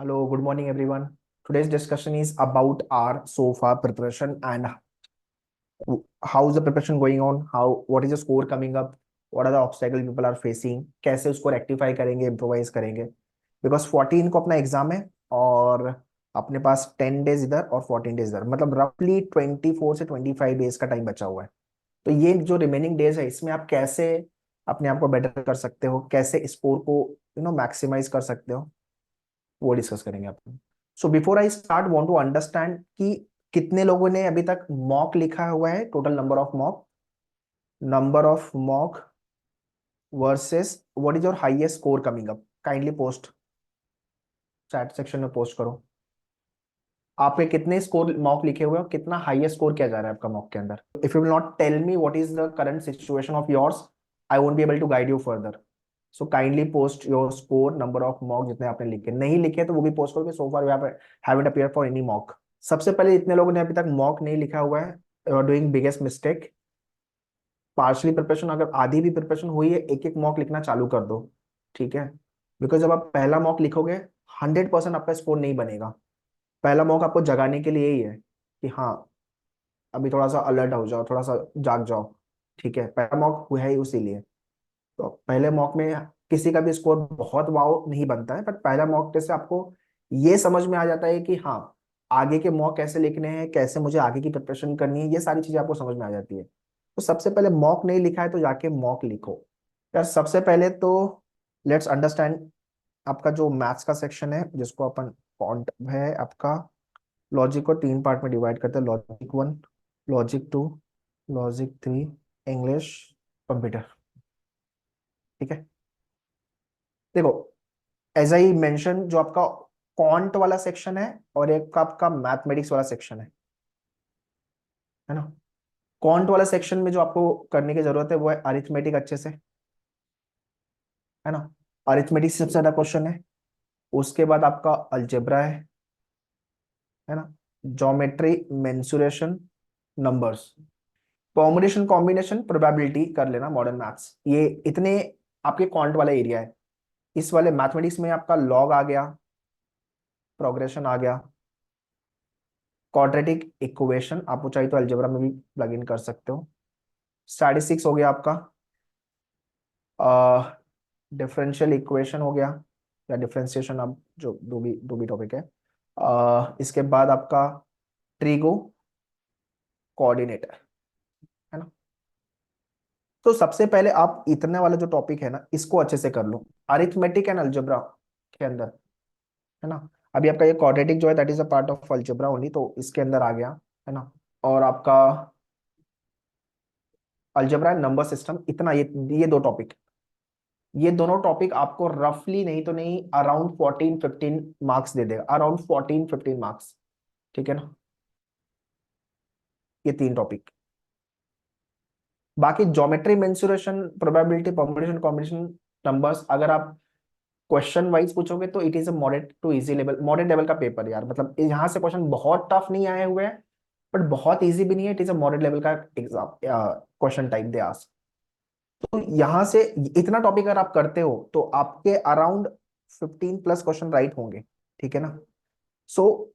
Hello, good morning, everyone. Today's discussion is about our so far preparation and how is the preparation going on, how what is the score coming up, what are the obstacles people are facing, कैसे उसको rectify करेंगे, improvise करेंगे, because 14 को अपना exam है और अपने पास 10 days इधर और 14 डेज इधर, मतलब रफली 24 से 25 डेज का टाइम बचा हुआ है। तो ये जो रिमेनिंग डेज है इसमें आप कैसे अपने आप को बेटर कर सकते हो, कैसे स्कोर को मैक्सिमाइज कर सकते हो, वो डिस्कस करेंगे अपन। So before I start want to understand कि कितने लोगों ने अभी तक मॉक लिखा हुआ है, total number of mock versus what is your highest score coming up. Kindly post, chat section में पोस्ट करो आपके कितने स्कोर मॉक लिखे हुए हो, कितना हाईएस्ट स्कोर किया जा रहा है आपका मॉक के अंदर। If you will not tell me what is the current situation of yours, I won't be able to guide you further. So kindly post your score, number of mock जितने आपने लिखे, नहीं लिखे तो वो भी पोस्ट करो कि so far we haven't appear for any mock. सबसे पहले इतने लोगों ने अभी तक मॉक नहीं लिखा हुआ है, doing biggest mistake. Partially preparation, अगर आधी भी प्रिपरेशन हुई है, एक एक मॉक लिखना चालू कर दो, ठीक है। बिकॉज जब आप पहला मॉक लिखोगे 100% आपका स्कोर नहीं बनेगा। पहला मॉक आपको जगाने के लिए ही है कि हाँ अभी थोड़ा सा अलर्ट हो जाओ, थोड़ा सा जाग जाओ, ठीक है। पहला मॉक हुआ है ही उसीलिए। तो पहले मॉक में किसी का भी स्कोर बहुत वाव नहीं बनता है, बट पहला मॉक टेस्ट से आपको ये समझ में आ जाता है कि हाँ आगे के मॉक कैसे लिखने हैं, कैसे मुझे आगे की प्रिपरेशन करनी है, ये सारी चीजें आपको समझ में आ जाती है। तो सबसे पहले मॉक नहीं लिखा है तो जाके मॉक लिखो यार। सबसे पहले तो लेट्स अंडरस्टैंड आपका जो मैथ्स का सेक्शन है, जिसको अपन कॉन्ट है आपका। लॉजिक को 3 पार्ट में डिवाइड करते हैं, logic 1, logic 2, logic 3, English, computer, ठीक है। देखो, एज आई मेंशन, जो आपका क्वांट वाला सेक्शन है और एक का आपका मैथमेटिक्स वाला सेक्शन है ना। क्वांट वाला सेक्शन में जो आपको करने की जरूरत है वो है अरिथमेटिक अच्छे से, है ना। अरिथमेटिक सबसे ज्यादा क्वेश्चन है। उसके बाद आपका अलजेब्रा है ना। Geometry, mensuration, numbers, permutation, combination, probability कर लेना, मॉडर्न मैथ्स, ये इतने आपके क्वांट वाला एरिया है। इस वाले मैथमेटिक्स में आपका लॉग आ गया, प्रोग्रेशन आ गया, क्वाड्रेटिक इक्वेशन आप चाहे तो अलजेब्रा में भी प्लग इन कर सकते हो। स्टैटिस्टिक्स हो गया आपका, डिफरेंशियल इक्वेशन हो गया या डिफरेंशिएशन, अब जो दो भी टॉपिक है। इसके बाद आपका ट्रिगो कोऑर्डिनेट है ना। तो सबसे पहले आप इतने वाला जो टॉपिक है ना इसको अच्छे से कर लो, अरिथमेटिक एंड अलजेब्रा के अंदर, है ना। अभी आपका ये क्वाड्रेटिक जो है that is a part of algebra only, तो इसके अंदर आ गया, है ना। और आपका अलजेब्रा एंड नंबर सिस्टम, इतना ये दो टॉपिक, ये दोनों टॉपिक आपको रफली नहीं तो नहीं अराउंड 14-15 मार्क्स दे देगा, अराउंड 14-15 मार्क्स, ठीक है ना। ये 3 टॉपिक। बाकी geometry, mensuration, probability, permutation, combination, numbers, अगर आप क्वेश्चन वाइज पूछोगे तो it is a moderate to easy level, moderate level का पेपर यार, मतलब यहाँ से क्वेश्चन बहुत टफ नहीं आए हुए हैं बट बहुत इजी भी नहीं है, it is a moderate level का exam question type they ask. तो यहाँ से इतना टॉपिक अगर आप करते हो तो आपके अराउंड 15+ क्वेश्चन राइट होंगे, ठीक है ना। सो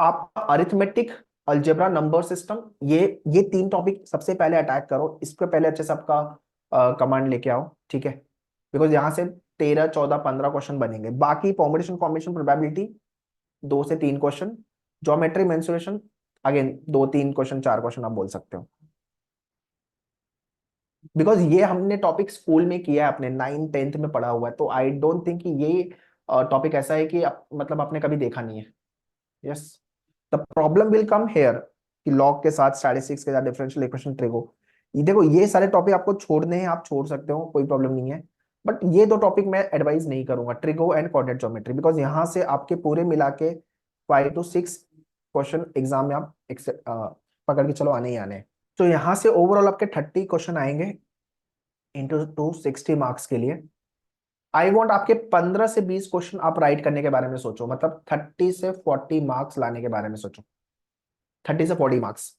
आप अरिथमेटिक, अलजेब्रा, नंबर सिस्टम, ये 3 टॉपिक सबसे पहले अटैक करो, इसके पहले अच्छे से आपका कमांड लेके आओ, ठीक है। बिकॉज यहाँ से 13, 14, 15 क्वेश्चन बनेंगे। बाकी परमुटेशन, कॉम्बिनेशन, प्रोबेबिलिटी 2 से 3 question, geometry, mensuration again 2-3 question, 4 question आप बोल सकते हो। बिकॉज ये हमने टॉपिक स्कूल में किया है, अपने 9th 10th में पढ़ा हुआ है, तो आई डोंट थिंक कि ये टॉपिक ऐसा है कि मतलब आपने कभी देखा नहीं है। Yes, the problem will come here कि लॉग के साथ, स्टैटिस्टिक्स के साथ, डिफरेंशियल इक्वेशन, ट्रिगो, ये देखो ये सारे टॉपिक आपको छोड़ने हैं, आप छोड़ सकते हो, कोई प्रॉब्लम नहीं है। बट ये दो टॉपिक मैं एडवाइज नहीं करूंगा, trigo and coordinate geometry, because यहाँ से आपके पूरे मिला के 5 to 6 क्वेश्चन एग्जाम में आप पकड़ के चलो आने ही आने हैं। तो यहाँ से ओवरऑल आपके 30 क्वेश्चन आएंगे इंटू 260 मार्क्स के लिए। आई वॉन्ट आपके 15 से 20 क्वेश्चन आप राइट करने के बारे में सोचो, मतलब 30 से 40 मार्क्स लाने के बारे में सोचो। 30 से 40 मार्क्स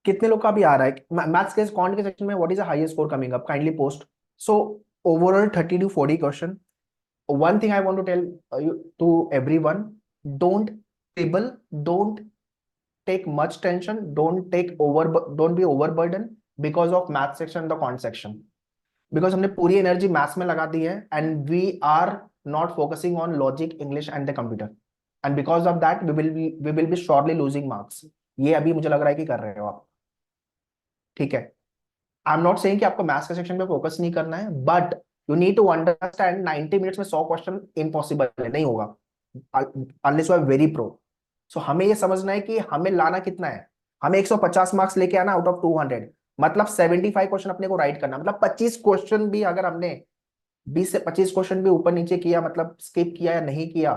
कितने लोग का भी आ रहा है मैथ्स के कॉन्ट के सेक्शन में, what is the highest score coming up, kindly post. So overall 30 to 40 question, one thing I want to tell to everyone, don't tribble, don't take much tension, don't be overburdened because of math section, the quant section, because हमने पूरी energy maths में लगा दी है and we are not focusing on logic, English and the computer, and because of that we will be surely losing marks. ये अभी मुझे लग रहा है कि कर रहे हो आप, ठीक है। आई एम नॉट सेइंग कि आपको मैथ्स के सेक्शन पे फोकस नहीं करना है, but you need to understand 90 minutes में 100 क्वेश्चन इम्पॉसिबल है, नहीं होगा unless you are very pro. सो हमें ये समझना है कि हमें लाना कितना है, हमें 150 मार्क्स लेके आना आउट ऑफ 200, मतलब 75 क्वेश्चन अपने को राइट करना, मतलब 25 क्वेश्चन भी अगर हमने 20 से 25 क्वेश्चन भी ऊपर नीचे किया, मतलब स्किप किया या नहीं किया,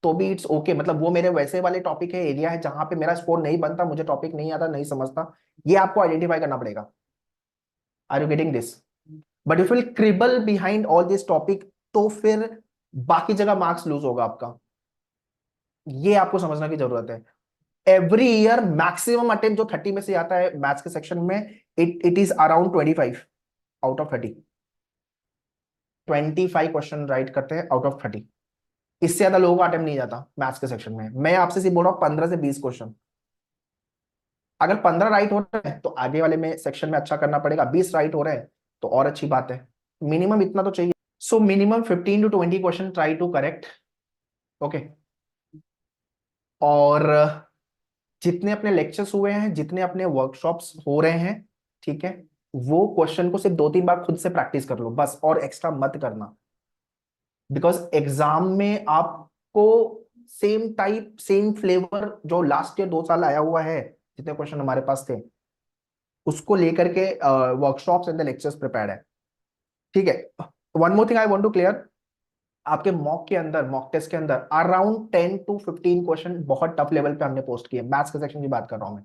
तो भी इट्स ओके मतलब वो मेरे वैसे वाले टॉपिक है, एरिया है जहां पे मेरा स्कोर नहीं बनता, मुझे टॉपिक नहीं आता, नहीं समझता, ये आपको आइडेंटिफाई करना पड़ेगा। Are you getting this? But if will scribble behind all this topic, तो फिर बाकी जगह मार्क्स लूज होगा आपका, ये आपको समझना की जरूरत है। एवरी ईयर मैक्सिमम अटेम्प्ट जो 30 में से आता है मैथ्स के सेक्शन में, it is around 25 out of 30। 25 question right करते हैं आउट ऑफ 30, इससे ज्यादा लोगों का अटेम्प्ट नहीं जाता मैथ्स के सेक्शन में। मैं आपसे सिर्फ बोल रहा हूँ 15 से 20 क्वेश्चन, अगर 15 राइट हो रहे हैं तो आगे वाले में सेक्शन में अच्छा करना पड़ेगा, 20 राइट हो रहे हैं तो और अच्छी बात है, मिनिमम इतना तो चाहिए। So minimum 15 to 20 question try to correct, okay. और जितने अपने लेक्चर्स हुए हैं, जितने अपने वर्कशॉप्स हो रहे हैं, ठीक है, वो क्वेश्चन को सिर्फ 2-3 बार खुद से प्रैक्टिस कर लो बस, और एक्स्ट्रा मत करना, बिकॉज एग्जाम में आपको सेम टाइप सेम फ्लेवर जो लास्ट ईयर 2 साल आया हुआ है, जितने क्वेश्चन हमारे पास थे, उसको लेकर के workshops and the lectures prepared है, ठीक है। One more thing I want to clear, आपके मॉक के अंदर, मॉक टेस्ट के अंदर अराउंड 10 to 15 क्वेश्चन बहुत टफ लेवल पे हमने पोस्ट किए, मैथ्स के सेक्शन की बात कर रहा हूं मैं।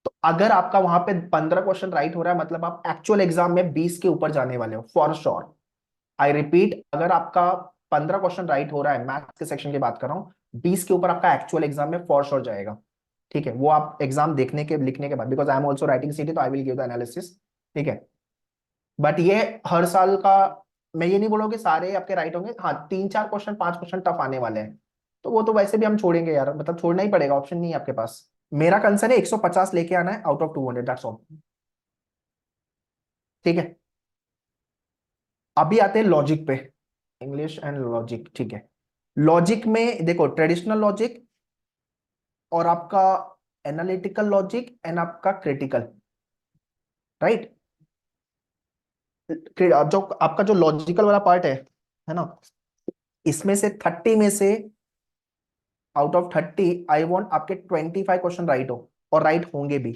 तो अगर आपका वहां पे 15 क्वेश्चन राइट हो रहा है, मतलब आप एक्चुअल एग्जाम में 20 के ऊपर जाने वाले हो फॉर श्योर। आई रिपीट, अगर आपका 15 क्वेश्चन राइट हो रहा है, मैथ्स के सेक्शन की बात कर रहा हूँ, 20 के ऊपर आपका एक्चुअल एग्जाम में फॉर श्योर जाएगा, ठीक है। वो आप एग्जाम देखने के लिखने के बाद, because I am also writing सीटी, तो I will give the analysis, ठीक है। बट ये हर साल का, मैं ये नहीं बोलूंगा कि सारे आपके राइट होंगे, हाँ 3-4 क्वेश्चन 5 क्वेश्चन टफ आने वाले हैं, तो वो तो वैसे भी हम छोड़ेंगे यार, मतलब छोड़ना ही पड़ेगा, ऑप्शन नहीं है आपके पास। मेरा कंसर्न है 150 लेके आना है आउट ऑफ 200, दैट्स ऑल, ठीक है। अभी आते हैं लॉजिक पे, इंग्लिश एंड लॉजिक, ठीक है। लॉजिक में देखो, ट्रेडिशनल लॉजिक और आपका एनालिटिकल लॉजिक एंड आपका क्रिटिकल, राइट। जो आपका जो लॉजिकल वाला पार्ट है ना, इसमें से 30 में से आउट ऑफ 30 आई वांट आपके 25 क्वेश्चन राइट हो, और राइट होंगे भी।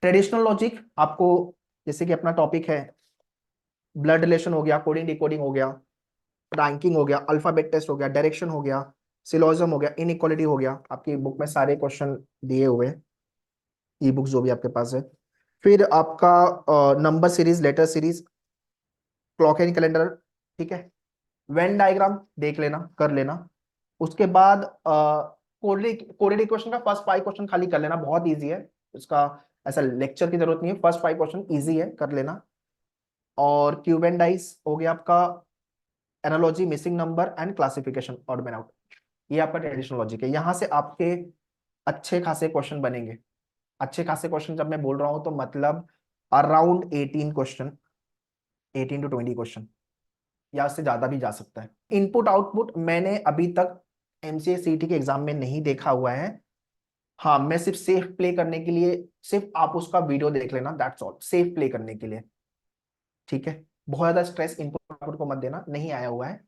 ट्रेडिशनल लॉजिक आपको, जैसे कि अपना टॉपिक है ब्लड रिलेशन हो गया, कोडिंग डिकोडिंग हो गया, रैंकिंग हो गया, अल्फाबेट टेस्ट हो गया, डायरेक्शन हो गया, सिलोजिज्म हो गया, इनइक्वालिटी हो गया, आपकी बुक में सारे क्वेश्चन दिए हुए, ई बुक जो भी आपके पास है। फिर आपका number series, letter series, clock and calendar, ठीक है। वेन डायग्राम देख लेना, कर लेना। उसके बाद कोडेड इक्वेशन का फर्स्ट 5 क्वेश्चन खाली कर लेना, बहुत इजी है, उसका ऐसा लेक्चर की जरूरत नहीं है, फर्स्ट 5 क्वेश्चन इजी है, कर लेना। और क्यूब एंड डाइस हो गया आपका, analogy, missing number and classification, odd man out, ये आपका ट्रेडिशनल लॉजिक है। यहाँ से आपके अच्छे खासे क्वेश्चन बनेंगे। अच्छे खासे क्वेश्चन जब मैं बोल रहा हूं तो मतलब अराउंड 18 क्वेश्चन, 18 to 20 क्वेश्चन, या उससे ज्यादा भी जा सकता है। इनपुट आउटपुट मैंने अभी तक एमसीए सीटी के एग्जाम में नहीं देखा हुआ है, हाँ मैं सिर्फ सेफ प्ले करने के लिए, सिर्फ आप उसका वीडियो देख लेना, दैट्स ऑल, सेफ प्ले करने के लिए, ठीक है। बहुत ज्यादा स्ट्रेस इनपुट आउटपुट को मत देना, नहीं आया हुआ है।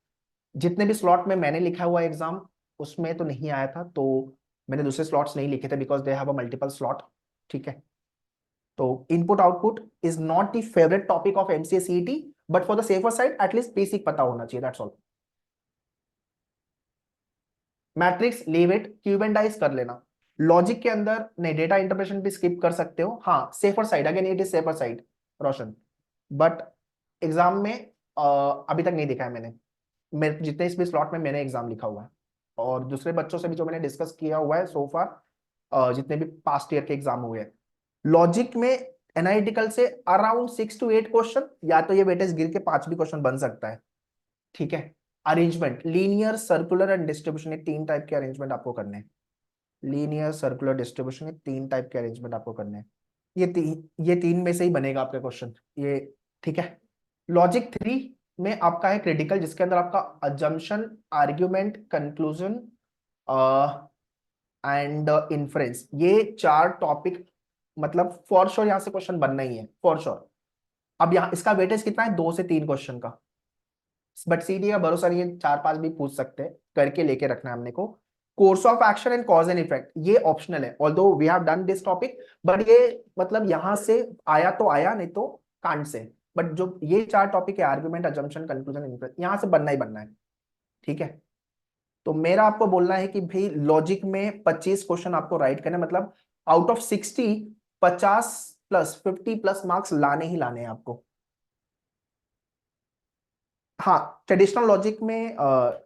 जितने भी स्लॉट में मैंने लिखा हुआ एग्जाम, उसमें तो नहीं आया था, तो मैंने दूसरे स्लॉट्स नहीं लिखे थे, because they have a multiple slot, ठीक है। तो input output is not the favourite topic of MCA CET, but for the safer side at least basic पता होना चाहिए, that's all. Matrix leave it, cube and dice कर लेना। Logic के अंदर नहीं, डेटा इंटरप्रेशन भी स्किप कर सकते हो, हाँ safer side, again it is safer side Roshan, but exam में अभी तक नहीं देखा है मैंने, मेरे जितने इस भी स्लॉट में मैंने एग्जाम लिखा हुआ है, और दूसरे बच्चों से भी जो मैंने डिस्कस किया हुआ है सो फार, जितने भी पास्ट ईयर के एग्जाम हुए हैं, लॉजिक में एनालिटिकल से अराउंड 6 to 8 क्वेश्चन, या तो ये वेटेज गिर के 5 भी क्वेश्चन बन सकता है, ठीक है। Arrangement linear, circular and distribution, ये तीन टाइप के अरेंजमेंट आपको करने हैं। लीनियर, सर्कुलर, डिस्ट्रीब्यूशन, ये तीन टाइप के अरेंजमेंट आपको करने हैं। ये तीन में से ही बनेगा आपका क्वेश्चन ये। ठीक है। लॉजिक 3 में आपका है क्रिटिकल, जिसके अंदर आपका assumption, argument, conclusion and inference, ये चार टॉपिक मतलब फॉर श्योर यहाँ से क्वेश्चन बनना ही है फॉर श्योर। अब यहाँ इसका वेटेज कितना है, 2 से 3 क्वेश्चन का, बट सीडी का भरोसा नहीं है, 4-5 भी पूछ सकते हैं, करके लेके रखना है हमने को। Course of action and cause and effect, ये ऑप्शनल है, although we have done this topic, but ये मतलब यहां से आया तो आया, नहीं तो कांट से। बट जो ये चार टॉपिक है, आर्गुमेंट, अजम्पशन, कंक्लूजन, इन्फ्रेंस, यहां से बनना ही बनना है। ठीक है। तो मेरा आपको बोलना है कि भाई लॉजिक में 25 क्वेश्चन आपको राइट करने, मतलब आउट ऑफ 60, 50+50+ मार्क्स लाने ही लाने हैं आपको। हाँ, ट्रेडिशनल लॉजिक में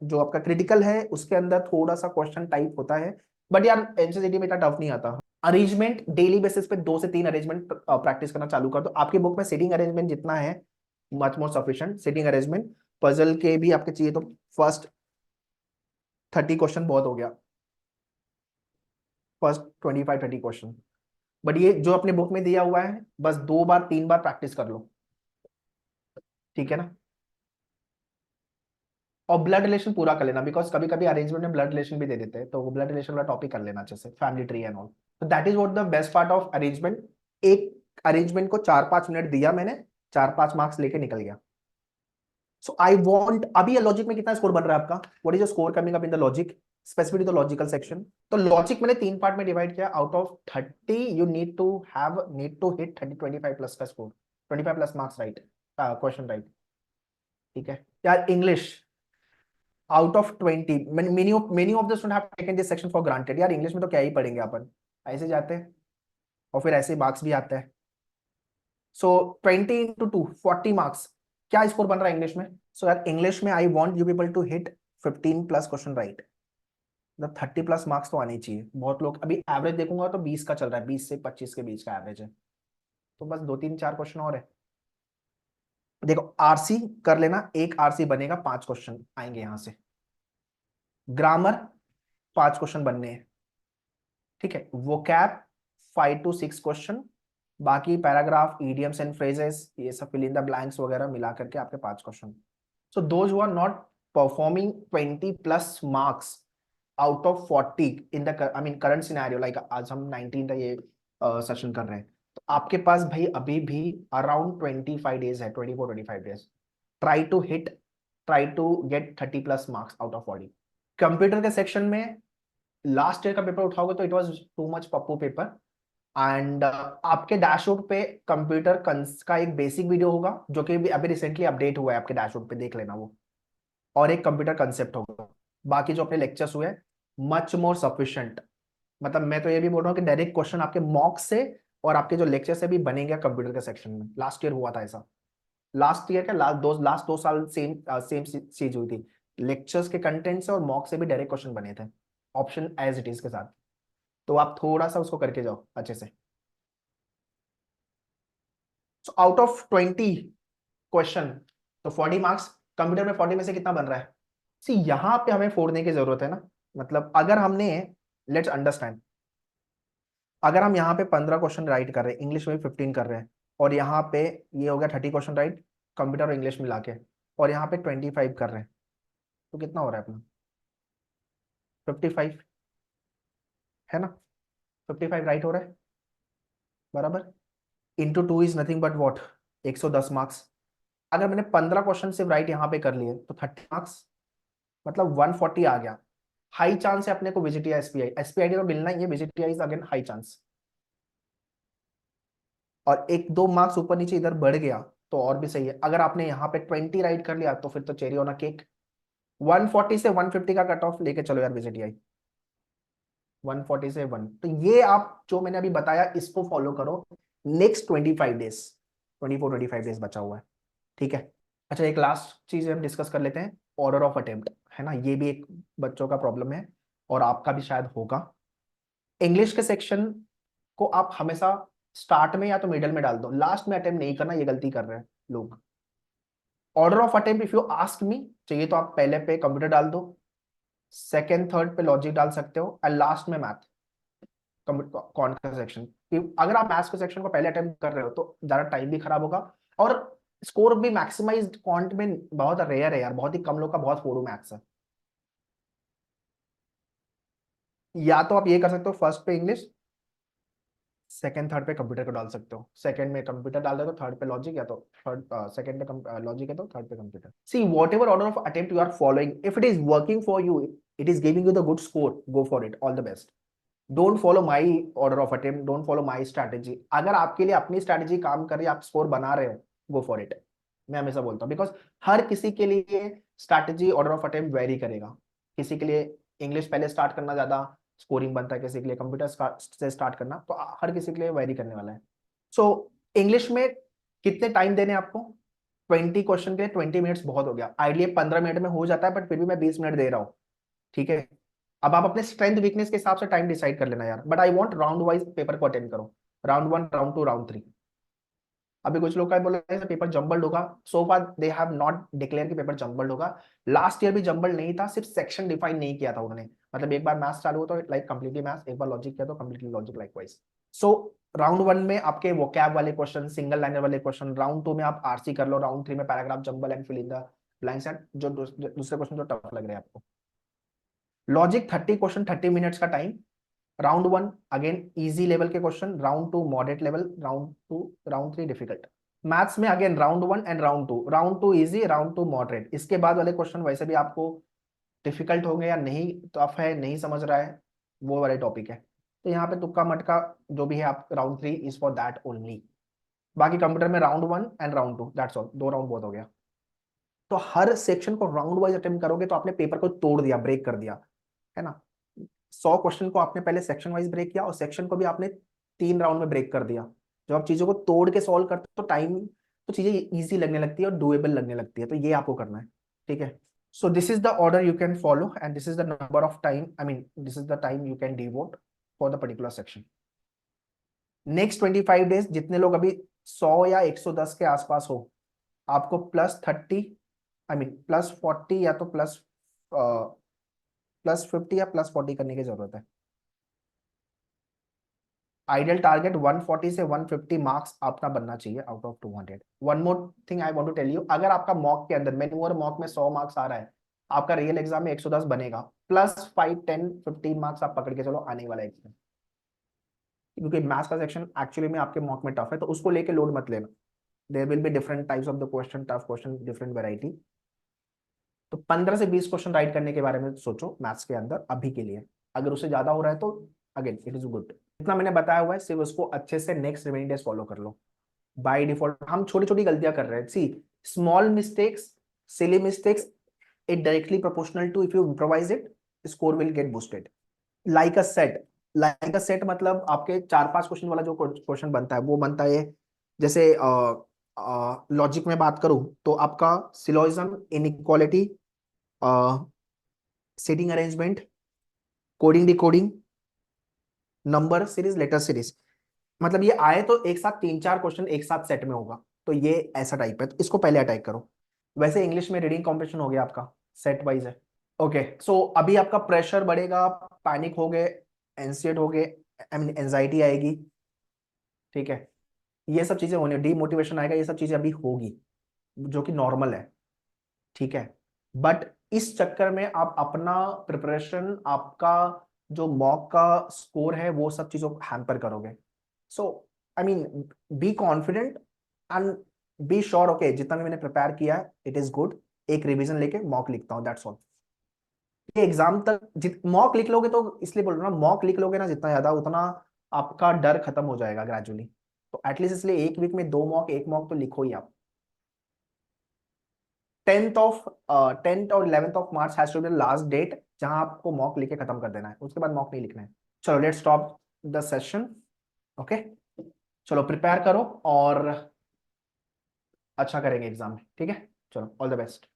जो आपका क्रिटिकल है उसके अंदर थोड़ा सा क्वेश्चन टाइप होता है, बट यार एनसीईआरटी में इतना टफ नहीं आता। अरेंजमेंट डेली बेसिस पे 2 से 3 अरेंजमेंट प्रैक्टिस करना चालू कर दो। आपकी बुक में सीटिंग अरेंजमेंट जितना है much more sufficient. Seating arrangement puzzle के भी आपके चाहिए तो फर्स्ट 30 क्वेश्चन बहुत हो गया, फर्स्ट 25-30 क्वेश्चन। बट ये जो अपने बुक में दिया हुआ है बस 2 बार 3 बार प्रैक्टिस कर लो। ठीक है ना। और ब्लड रिलेशन पूरा कर लेना, बिकॉज कभी कभी अरेंजमेंट में ब्लड रिलेशन भी दे देते हैं, तो वो ब्लड रिलेशन वाला टॉपिक कर लेना अच्छे से, फैमिली ट्री एंड ऑल। तो that is what the best part of arrangement. एक अरेंजमेंट को 4-5 मिनट दिया मैंने, 4-5 मार्क्स लेके निकल गया। सो आई वॉन्ट, अभी ये लॉजिक में कितना स्कोर बन रहा है आपका, what is your score coming up in the logic, specifically the logical section. तो लॉजिक मैंने 3 पार्ट में डिवाइड किया, out of 30 you need to hit 30, 25+ का score, 25+ marks right, question right. ठीक है यार। English out of 20, many of the student have taken this section for granted, यार English में तो क्या ही पढ़ेंगे अपन, ऐसे जाते हैं और फिर ऐसे मार्क्स भी आते हैं। सो 20 × 2 40 मार्क्स, क्या स्कोर बन रहा है इंग्लिश में। सो यार इंग्लिश में I want you people to hit 15+ question right, मतलब 30+ मार्क्स तो आने ही चाहिए। बहुत लोग, अभी एवरेज देखूंगा तो 20 का चल रहा है, 20 से 25 के बीच का एवरेज है, तो बस 2-3-4 क्वेश्चन और है। देखो आरसी कर लेना, एक आरसी बनेगा, 5 क्वेश्चन आएंगे यहां से। ग्रामर 5 क्वेश्चन बनने हैं। ठीक है। वोकैब 5 to 6 क्वेश्चन, बाकी पैराग्राफ, इडियम्स एंड फ्रेजेस, ये सब फिल इन द ब्लैंक्स वगैरह मिला करके आपके 5 question. So those who are not performing 20+ marks out of 40 in the I mean current scenario, like आज हम 19 का ये सेशन कर रहे हैं, तो आपके पास भाई अभी भी अराउंड 25 डेज है, 24-25 days. Try to hit, try to get 30+ marks out of 40। Computer के सेक्शन में लास्ट ईयर का पेपर उठाओगे तो it was too much Pappu paper. And आपके डैशबोर्ड पे कंप्यूटर का एक बेसिक वीडियो होगा, जो कि अभी रिसेंटली अपडेट हुआ है, आपके डैशबोर्ड पे देख लेना वो, और एक कंप्यूटर कंसेप्ट होगा। बाकी जो अपने लेक्चर्स हुए मच मोर सफिशिएंट, मतलब मैं तो ये भी बोल रहा हूँ कि डायरेक्ट क्वेश्चन आपके मॉक से और आपके जो लेक्चर से भी बनेंगे कंप्यूटर के सेक्शन में। लास्ट ईयर हुआ था ऐसा, लास्ट ईयर का लास्ट 2 साल सेम सेम चीज हुई थी, लेक्चर्स के कंटेंट से और मॉक से भी डायरेक्ट क्वेश्चन बने थे, ऑप्शन एज इट इज के साथ। तो आप थोड़ा सा उसको करके जाओ अच्छे से। सो आउट ऑफ 20 क्वेश्चन, तो 40 मार्क्स, कंप्यूटर में 40 में से कितना बन रहा है। सी यहाँ पे हमें फोड़ने की जरूरत है ना, मतलब अगर हमने, लेट्स अंडरस्टैंड, अगर हम यहाँ पे 15 क्वेश्चन राइट कर रहे हैं, इंग्लिश में भी 15 कर रहे हैं, और यहाँ पे ये हो गया 30 क्वेश्चन राइट कंप्यूटर और इंग्लिश मिला के, और यहाँ पे 25 कर रहे हैं, तो कितना हो रहा है अपना 55, है ना। 55 राइट हो रहा है, बराबर। Into 2 is nothing but what, 110 marks. अगर मैंने 15 क्वेश्चन सिर्फ राइट यहाँ पे कर लिए तो 30 मार्क्स, मतलब 140 आ गया। हाई चांस है अपने को विजिटिया एसपीआई, एसपीआई तो मिलना ही है, विजिटिया इज अगेन हाई चांस। और 1-2 मार्क्स ऊपर नीचे इधर बढ़ गया तो और भी सही है। अगर आपने यहाँ पे 20 राइट कर लिया तो फिर तो चेरी ऑन अ केक। 140 से 150 का कट ऑफ लेके चलो यार विजिटिया, 140 से 1, तो ये आप जो मैंने अभी बताया इसको फॉलो करो नेक्स्ट 25 डेज, 24-25 डेज बचा हुआ है। ठीक है। अच्छा एक लास्ट चीज हम डिस्कस कर लेते हैं, ऑर्डर ऑफ अटेम्प्ट, है ना, ये भी एक बच्चों का प्रॉब्लम है और आपका भी शायद होगा। इंग्लिश के सेक्शन को आप हमेशा स्टार्ट में या तो मिडल में डाल दो, लास्ट में अटेम्प्ट नहीं करना, ये गलती कर रहे हैं लोग। Order of attempt if you ask me, चाहिए तो आप पहले पे कंप्यूटर डाल दो, सेकेंड थर्ड पे लॉजिक डाल सकते हो, एंड लास्ट में मैथ कौन का सेक्शन। अगर आप मैथ्स के सेक्शन को पहले अटेम्प्ट कर रहे हो तो ज्यादा टाइम भी खराब होगा, और स्कोर भी मैक्सिमाइज्ड क्वांट में बहुत रेयर है यार, बहुत ही कम लोग का बहुत फोड़ू मैथ्स है। या तो आप ये कर सकते हो, फर्स्ट पे इंग्लिश, सेकंड थर्ड पे कंप्यूटर को डाल सकते हो, सेकंड में कंप्यूटर डाल दो तो थर्ड पे लॉजिक, या तो थर्ड सेकंड पे लॉजिक है तो थर्ड पे computer. See whatever order of attempt you are following, if it is working for you, it is giving you the good score, go for it, all the best. Don't follow my order of attempt, don't follow my strategy. अगर आपके लिए अपनी strategy काम कर रही है, आप score बना रहे हो, गो फॉर इट। मैं हमेशा बोलता हूँ, बिकॉज हर किसी के लिए strategy order of attempt very करेगा। किसी के लिए इंग्लिश पहले स्टार्ट करना ज्यादा स्कोरिंग बनता है, किसी के लिए कंप्यूटर से स्टार्ट करना, तो हर किसी के लिए वेरी करने वाला है। सो इंग्लिश में कितने टाइम देने आपको, 20 क्वेश्चन के लिए 20 मिनट्स बहुत हो गया, आइडिया 15 मिनट में हो जाता है, बट फिर भी मैं 20 मिनट दे रहा हूँ, ठीक है। अब आप अपने स्ट्रेंथ वीकनेस के हिसाब से टाइम डिसाइड कर लेना यार, but I want round wise paper को अटेंड करो, राउंड 1, राउंड 2, राउंड 3। अभी कुछ लोग का बोला पेपर जंबल्ड होगा, सो फार दे हैव नॉट डिक्लेयर कि पेपर जंबल्ड होगा। लास्ट ईयर भी जंबल्ड नहीं था, सिर्फ सेक्शन डिफाइन नहीं किया था उन्होंने, मतलब एक बार मैथ्स चालू हो तो लाइक कंप्लीटली मैथ्स, एक बार लॉजिक किया तो completely logic likewise. So round 1 में आपके वोकैब वाले क्वेश्चन, सिंगल लाइनर वाले क्वेश्चन, राउंड 2 में आप आरसी कर लो, राउंड 3 में paragraph jumble and fill in the blanks and जो दूसरे क्वेश्चन जो टफ लग रहे हैं आपको। लॉजिक 30 क्वेश्चन, 30 मिनट्स का time. Round 1 again easy level के question, round 2 moderate level, round 3 difficult. Maths में again round 1 and round to easy, round 2 moderate. इसके बाद वाले क्वेश्चन वैसे भी आपको डिफिकल्ट होंगे या नहीं, टफ है, नहीं समझ रहा है, वो वाले टॉपिक है, तो यहाँ पे तुक्का मटका जो भी है, आप round 3 is for that only. बाकी कंप्यूटर में round 1 and round 2, that's all, 2 round बहुत हो गया। तो हर सेक्शन को राउंड वाइज अटेम्प्ट करोगे तो आपने पेपर को तोड़ दिया, ब्रेक कर दिया, है ना। 100 क्वेश्चन को आपने पहले सेक्शन वाइज ब्रेक किया, और सेक्शन को भी आपने 3 राउंड में ब्रेक कर दिया। जब आप चीजों को तोड़ के सॉल्व करते हो तो टाइम, तो चीजें इजी लगने लगती है और डुएबल लगने लगती है, तो ये आपको करना है, ठीक है। So this is the order you can follow, and this is the number of time, I mean this is the time you can devote for the particular section. Next 25 days, जितने लोग अभी 100 या 110 के आसपास हो, आपको +30, आई मीन +40 या तो +50 या +40 करने की जरूरत है। आइडियल टारगेट 140 से 150 मार्क्स आपका बनना चाहिए out of 200। One more thing I want to tell you, अगर आपका मॉक के अंदर मैन्युअर मॉक में 100 मार्क्स आ रहा है, आपका रियल एग्जाम में 110 बनेगा, +5, 10, 15 मार्क्स आप पकड़ के चलो आने वाला एग्जाम। क्योंकि मैथ्स का सेक्शन एक्चुअली में आपके मॉक में टफ है, तो उसको लेके लोड मत लेना। There will be different types of the question, tough question, different variety. तो 15 से 20 क्वेश्चन राइट करने के बारे में सोचो मैथ्स के अंदर अभी के लिए। अगर उससे ज्यादा हो रहा है तो अगेन इट इज गुड। जितना मैंने बताया हुआ है सिर्फ उसको अच्छे से नेक्स्ट रिमेनिंग डेज फॉलो कर लो। बाय डिफॉल्ट हम छोटी छोटी गलतियां कर रहे हैं, see small mistakes, silly mistakes, it directly proportional to if you improvise it, score will get boosted. Like a set, like a set मतलब आपके 4-5 क्वेश्चन वाला जो क्वेश्चन बनता है वो बनता है, जैसे लॉजिक में बात करूं तो आपका syllogism, inequality, seating arrangement, coding decoding, number series, letter series, मतलब ये आए तो एक साथ 3-4 क्वेश्चन एक साथ सेट में होगा, तो ये ऐसा टाइप है, तो इसको पहले अटैक करो। वैसे इंग्लिश में रीडिंग कॉम्पिटिशन हो गया आपका, सेट वाइज है। ओके, सो अभी आपका प्रेशर बढ़ेगा, पैनिक हो गए, एंसियट हो गए, आई मीन एंजाइटी आएगी, ठीक है, ये सब चीजें होने, डीमोटिवेशन आएगा, ये सब चीजें अभी होगी, जो कि नॉर्मल है, ठीक है। बट इस चक्कर में आप अपना प्रिपरेशन, आपका जो मॉक का स्कोर है, वो सब चीजों को हैम्पर करोगे। So I mean be confident and be sure, okay जितना भी मैंने प्रिपेयर किया है इट इज गुड, एक रिवीजन लेके मॉक लिखता हूँ, दैट्स ऑल। ये एग्जाम तक मॉक लिख लोगे तो, इसलिए बोल रहा हूँ ना, मॉक लिख लोगे ना जितना ज्यादा, उतना आपका डर खत्म हो जाएगा ग्रेजुअली। तो एटलीस्ट इसलिए एक वीक में 2 मॉक, एक मॉक तो लिखो ही आप। 10th और 11th of March has to be the last date जहां आपको मॉक लिखे खत्म कर देना है, उसके बाद मॉक नहीं लिखना है। चलो let's stop the session, okay. चलो प्रिपेयर करो और अच्छा करेंगे एग्जाम में, ठीक है। चलो ऑल द बेस्ट।